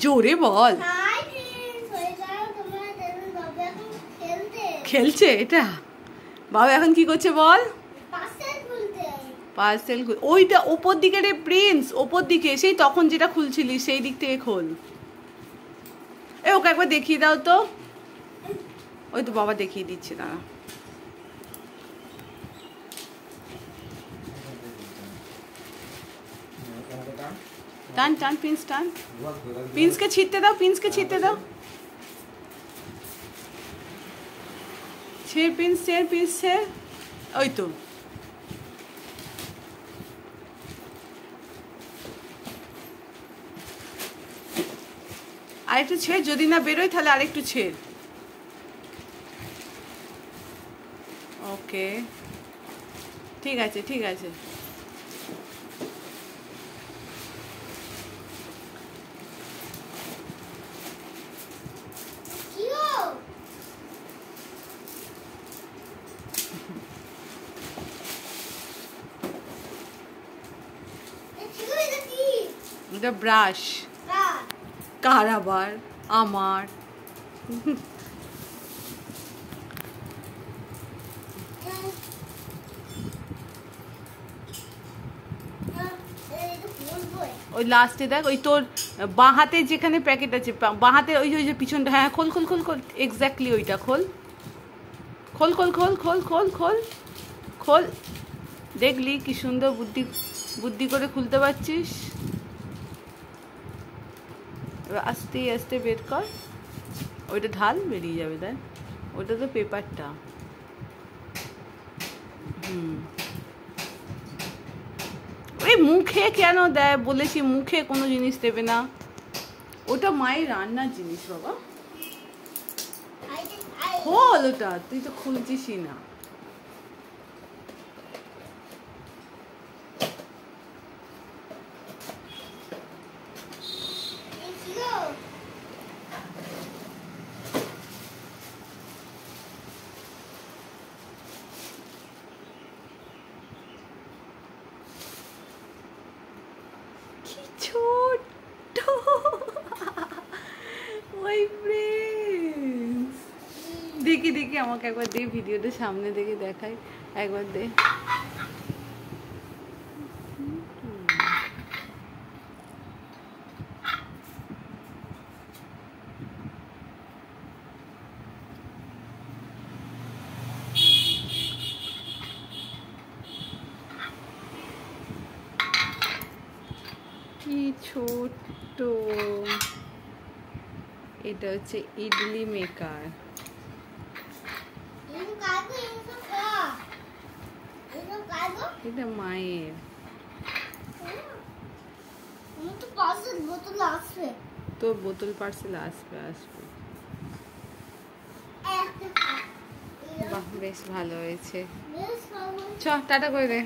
জোরে বল। খেলছে এটা? বাবা এখন কি করছে বল? পার্সেল। ওইটা ওপর দিকে রে প্রিন্স, ওপর দিকে, সেই তখন যেটা খুলছিলি সেই দিক থেকে খোল। ওকে একবার দেখিয়ে দাও তো। ওই তো বাবা দেখিয়ে দিচ্ছে, দাঁড়া। টান টান প্রিন্স, টান। প্রিন্সকে ছিটতে দাও, প্রিন্সকে ছিটতে দাও। ছেড় প্রিন্স, ছেড় প্রিন্স, ছেড়। ওই তো। আরেকটু ছেড়, যদি না বেরোয় তাহলে আরেকটু ছেড়। ওকে, ঠিক আছে, ঠিক আছে। এটা ব্রাশ। কার আবার? আমার। ওই লাস্টে দেখ, ওই তোর বাঁ হাতে যেখানে প্যাকেট আছে, বাঁ হাতে ওই যে পিছনটা, হ্যাঁ খোল খোল খোল খোল, এক্স্যাক্টলি ওইটা খোল। খোল খোল খোল খোল খোল খোল খোল। দেখলি কি সুন্দর বুদ্ধি বুদ্ধি করে খুলতে পারছিস। এবার আস্তে আস্তে বের কর। ওইটা ঢাল, বেরিয়ে যাবে। দেখ ওটা তো পেপারটা। ওই মুখে কেন দেয়? বলেছি মুখে কোনো জিনিস দেবে না, ওটা মায়ের রান্নার জিনিস বাবা। খোল ওটা, তুই তো খুলছিসই না। ছোট্ট ওই প্রিন্স, দেখি দেখি আমাকে একবার দে, ভিডিওটা সামনে দেখে দেখাই একবার দে। কি ছোট্ট। এটা হচ্ছে ইডলি মেকার। এটা মায়ের। তো বোতল পার্সেল আসবে আসবে। বাহ, বেশ ভালো হয়েছে। চ টাটা করে দে।